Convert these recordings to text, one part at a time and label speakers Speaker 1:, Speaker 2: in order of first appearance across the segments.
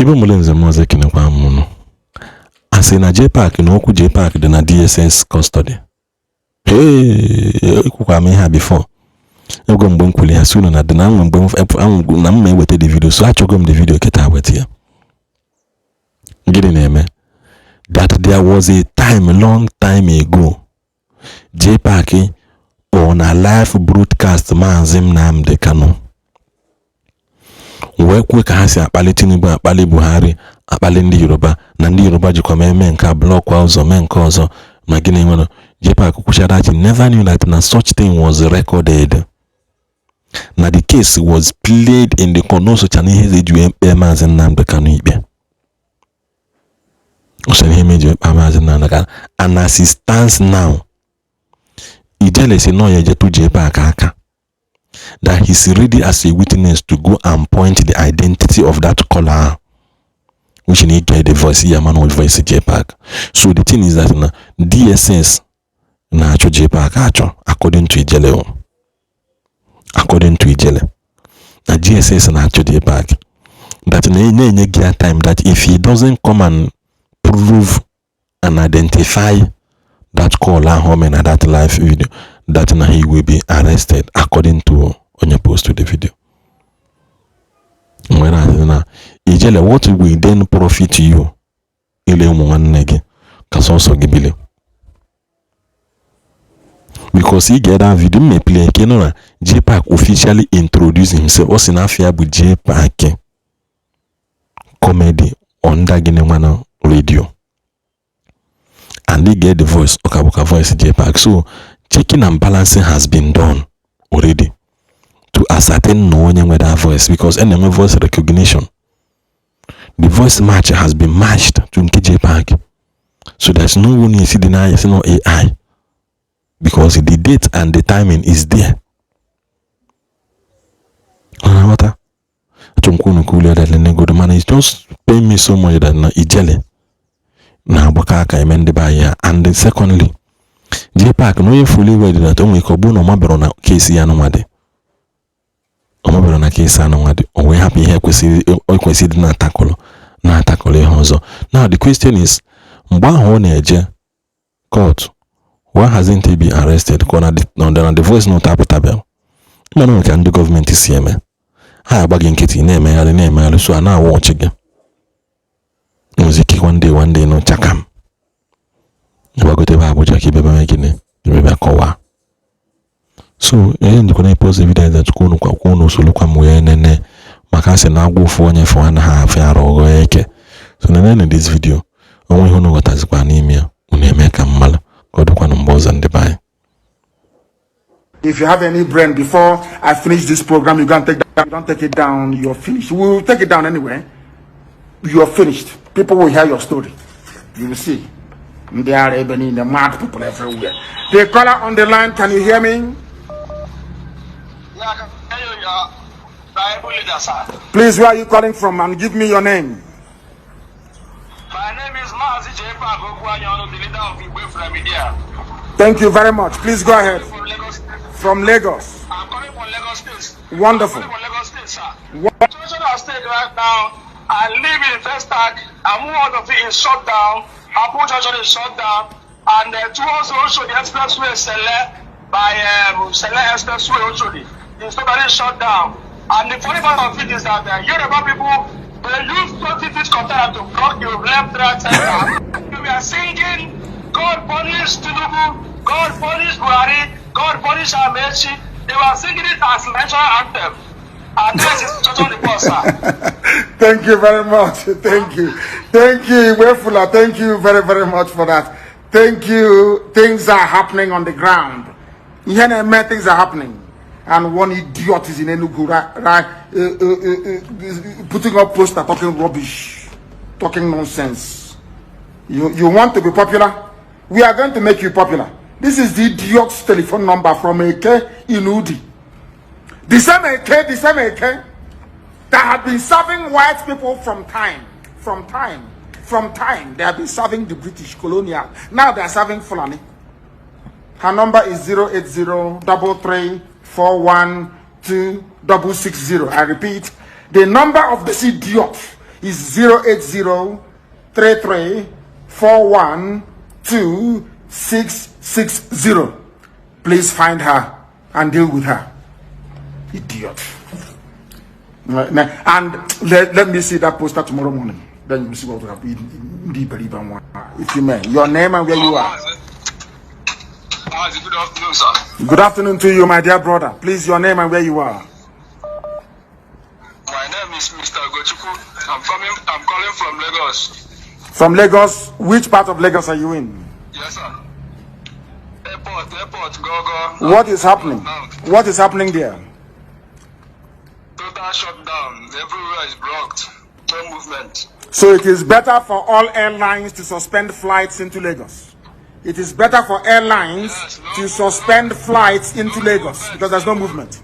Speaker 1: Ibo mulenze moze kinekwa muno. Ase na Jpac na okwu Jpac dị na DSS custody. Kwukwa me ha before. Ego mgbe m kwuli ha sunu na dị na mgbe na m eweta the video so achọgo m the video keta weta ya. Gịnị na-eme? That there was a time, long time ago, Jpac on a live broadcast Mazi Nnamdi Kanu. Wee kwe ka ha si akpali Tinubu, akpali Buhari, akpali ndị Yoruba, na ndị Yoruba jikwa mee nke blọk kwa ụzọ mee nke ọzọ ma gịnị nwere. Jpac kwuchara that he never knew that na such thing was recorded. Na the case was played in the court. No such an ihe eji wee mkpe Mazi Nnamdi Kanu ikpe. And as it stands now, Ijele say no ye to Jpac aka. That he's ready as a witness to go and point the identity of that caller, which need get the voice here man with voice Jpac. So the thing is that na DSS na acho Jpac acho according to Ijele. According to Ijele, na DSS na acho Jpac. That na give time that if he doesn't come and prove and identify that caller home in that live video, that na he will be arrested according to onye post to the video. When Ijele, what will then profit you? Ile nwanne gị kasoso gị bile. Because he get that video me play na Jpac officially introduced himself osinafia bu Jpac comedy on Ndigbo radio, and they get the voice Okabuka voice Jpac. So checking and balancing has been done already to ascertain no one with that voice, because enemy voice recognition, the voice match has been matched to Jpac. So there's no one you see deny, it's no AI, because the date and the timing is there. What? The man is just paying me so much that na Ijele na Abakaka emende by ya. And secondly, Jpac no fully ready that only kobu no mabero na case ya no made. Omabero na case ya no made. We happy here kwesi na atakolo hozo. Now the question is, mba ho na eje court, why hasn't he been arrested? Kona the voice not applicable. Man can the government is here. Ha bagin kiti na-emegharị so ana watch again. Music one day no chakam. Bagote ba Abuja ki bebe megine, bebe kowa. So ndiko na post evidence that kwunu solo kwa muyenene maka se na agwufu onye fo na ha afia rogo eke. So na this video, onwe hu no gotazikwa n'ime ya, unu eme ka mmala kodukwa no mboza ndi bai.
Speaker 2: If you have any brain before I finish this program, you don't take it down, you're finished. We will take it down anyway. You're finished. People will hear your story. You will see. They are even the mad people everywhere. The caller on the line, can you hear me?
Speaker 3: Yeah, I can hear you.
Speaker 2: Please, where are you calling from, and give me your name?
Speaker 3: My name is Mazi Nnamdi, the leader of Igbo from India.
Speaker 2: Thank you very much. Please go ahead. From Lagos.
Speaker 3: I'm coming from Lagos State.
Speaker 2: Wonderful.
Speaker 3: I'm coming from Lagos State, sir. The situation of state right now, I live in Vestac, and one of it is shut down. Apple Junction is shut down, and towards also the expressway Sele by Sele Expressway also is totally shut down. And the funny part of it is that Yoruba people, they use 20 feet container to block your left, right, center. We are singing, God punish Tinubu, God punish Buhari, God punish Amechi. They were singing it as national anthem. And this is totally false, sir.
Speaker 2: Thank you very much. Thank you. Thank you, Wefula. Thank you very, very much for that. Thank you. Things are happening on the ground. Things are happening. And one idiot is in Enugu, putting up poster, talking rubbish, talking nonsense. You want to be popular? We are going to make you popular. This is the idiot's telephone number from AK Inudi. The same AK that had been serving white people from time. They have been serving the British colonial. Now they are serving Fulani. Her number is 08033412660. I repeat, the number of this idiot is 08033412660. Please find her and deal with her. Idiot. And let me see that poster tomorrow morning. Then you see what will happen. If you may. Your name and where you are.
Speaker 3: Good afternoon, sir.
Speaker 2: Good afternoon to you, my dear brother. Please, your name and where you are.
Speaker 3: My name is Mr. Gochuku. I'm calling from Lagos.
Speaker 2: From Lagos? Which part of Lagos are you in?
Speaker 3: Yes, sir. Airport, go.
Speaker 2: What is happening? What is happening there?
Speaker 3: Total shutdown. Everywhere is blocked. No movement.
Speaker 2: So it is better for all airlines to suspend flights into Lagos. It is better for airlines to suspend flights into Lagos because there's no movement.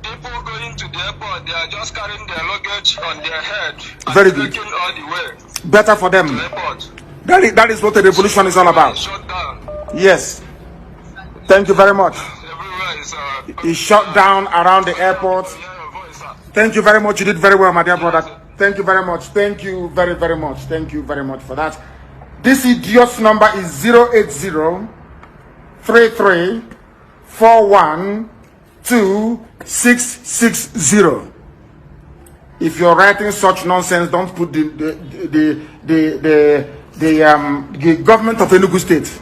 Speaker 3: People going to the airport, they are just carrying their luggage on their head.
Speaker 2: Very good.
Speaker 3: All the way.
Speaker 2: Better for them.
Speaker 3: To the airport.
Speaker 2: That is what the revolution is all about.
Speaker 3: Shut down.
Speaker 2: Yes. Thank you very much.
Speaker 3: Everywhere
Speaker 2: It's shut down around the airport. Thank you very much. You did very well, my dear brother. Thank you very much. Thank you very, very much. Thank you very much for that. This idiot's number is 08033412660. If you're writing such nonsense, don't put the government of Enugu State.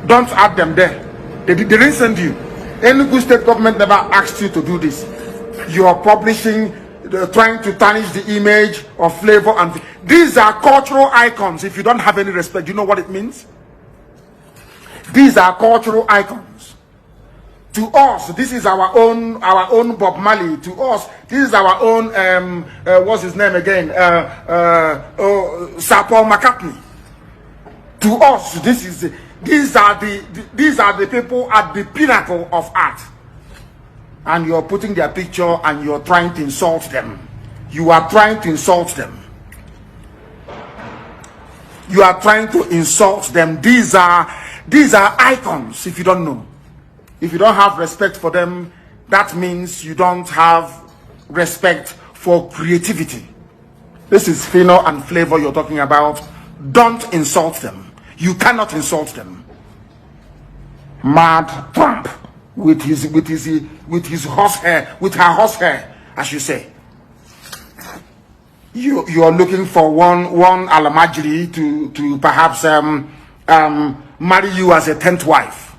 Speaker 2: Don't add them there. They didn't send you. Enugu State government never asked you to do this. You are publishing, trying to tarnish the image of flavor, and these are cultural icons. If you don't have any respect, you know what it means? These are cultural icons. To us, this is our own Bob Marley. To us, this is our own what's his name again? Sir Paul McCartney. To us, these are the people at the pinnacle of art. And you're putting their picture and you're trying to insult them. You are trying to insult them. You are trying to insult them. These are icons, if you don't know. If you don't have respect for them, that means you don't have respect for creativity. This is Fino and Flavor you're talking about. Don't insult them. You cannot insult them. Mad Trump with his horse hair, with her horse hair, as you say. You are looking for one Alamajiri to perhaps marry you as a 10th wife.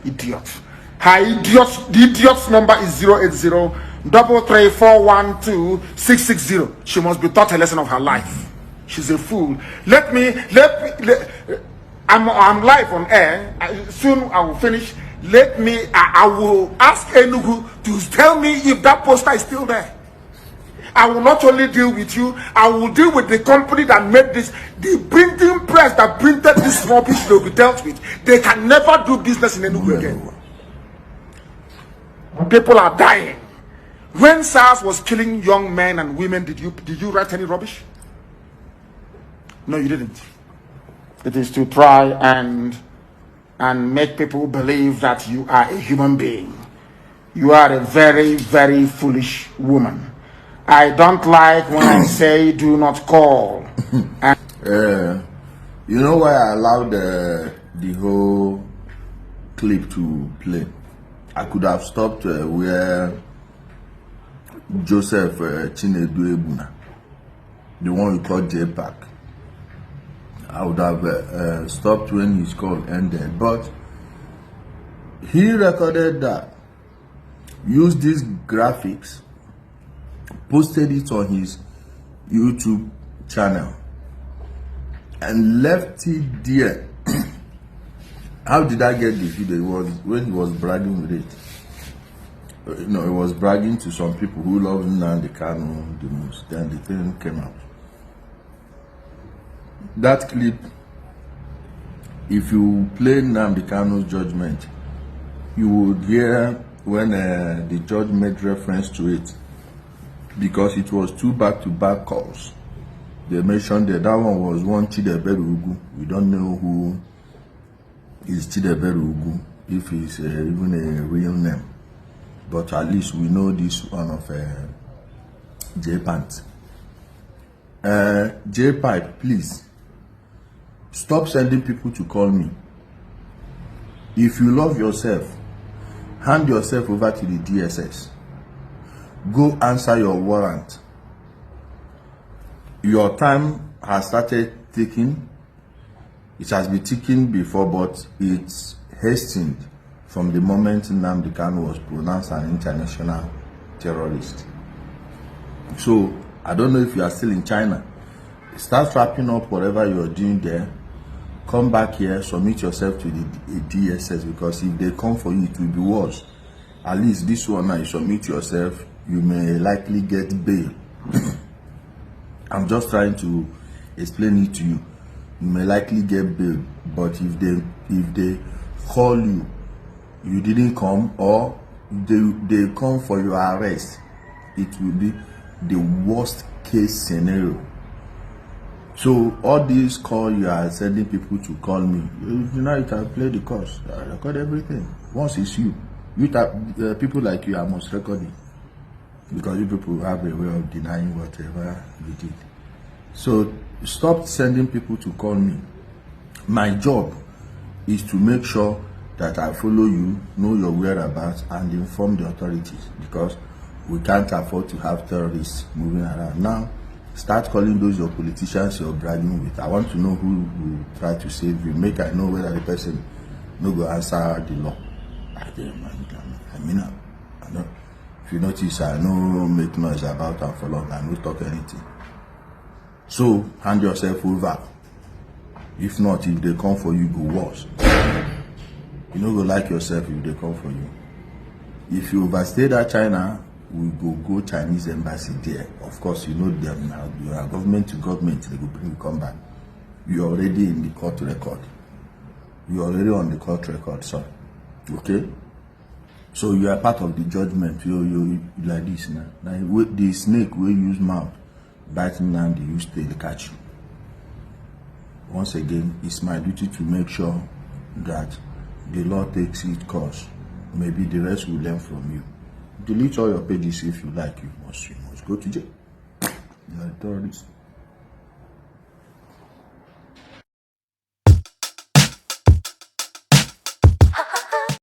Speaker 2: Idiot. Her the idiot's number is 08033412660. She must be taught a lesson of her life. She's a fool. I'm live on air. Soon I will finish. I will ask Enugu to tell me if that poster is still there. I will not only deal with you, I will deal with the company that made this. The printing press that printed this rubbish will be dealt with. They can never do business in Enugu again. People are dying. When SARS was killing young men and women, did you write any rubbish? No, you didn't. It is to try and make people believe that you are a human being. You are a very, very foolish woman. I don't like when I say do not call.
Speaker 4: You know why I allowed the whole clip to play? I could have stopped where Joseph Chinedu Ebuna, the one we called Jpac. I would have stopped when his call ended, but he recorded that, used these graphics, posted it on his YouTube channel, and left it there. How did I get the video? It was when he was bragging with it. He was bragging to some people who love Nnamdi Kanu the most. Then the thing came out. That clip, if you play Nnamdi Kanu's judgment, you would hear when the judge made reference to it, because it was two back-to-back calls. They mentioned that one was one Chideberugu. We don't know who is Chideberugu, if it's even a real name. But at least we know this one of Jpac. Jpac, please stop sending people to call me. If you love yourself, hand yourself over to the DSS. Go answer your warrant. Your time has started ticking. It has been ticking before, but it's hastened from the moment Nnamdi Kanu was pronounced an international terrorist. So I don't know if you are still in China. Start wrapping up whatever you're doing there. Come back here, submit yourself to the DSS, because if they come for you, it will be worse. At least this one now, you submit yourself, you may likely get bail. I'm just trying to explain it to you. You may likely get bail, but if they call you, you didn't come, or they come for your arrest, it will be the worst case scenario. So all these calls you are sending people to call me, now you can play the course. I record everything. Once it's you people like you, I must record it, because you people have a way of denying whatever you did. So stop sending people to call me. My job is to make sure that I follow you, know your whereabouts, and inform the authorities, because we can't afford to have terrorists moving around. Now, start calling those your politicians you're bragging with. I want to know who will try to save you. Make I know whether the person no go answer the law. I mean, I know. If you notice, I no make noise about and for long. I no talk anything. So hand yourself over. If not, if they come for you, go worse. You no go like yourself if they come for you. If you overstay that China, we go Chinese embassy there. Of course, you know them now. You are government to government. They go bring you come back. You are already in the court record. You are already on the court record, sir. Okay. So you are part of the judgment. You like this now. Now the snake will use mouth, biting down the use tail catch you. Once again, it's my duty to make sure that the law takes its course. Maybe the rest will learn from you. Delete all your pages if you like. You must go to jail. You are a terrorist.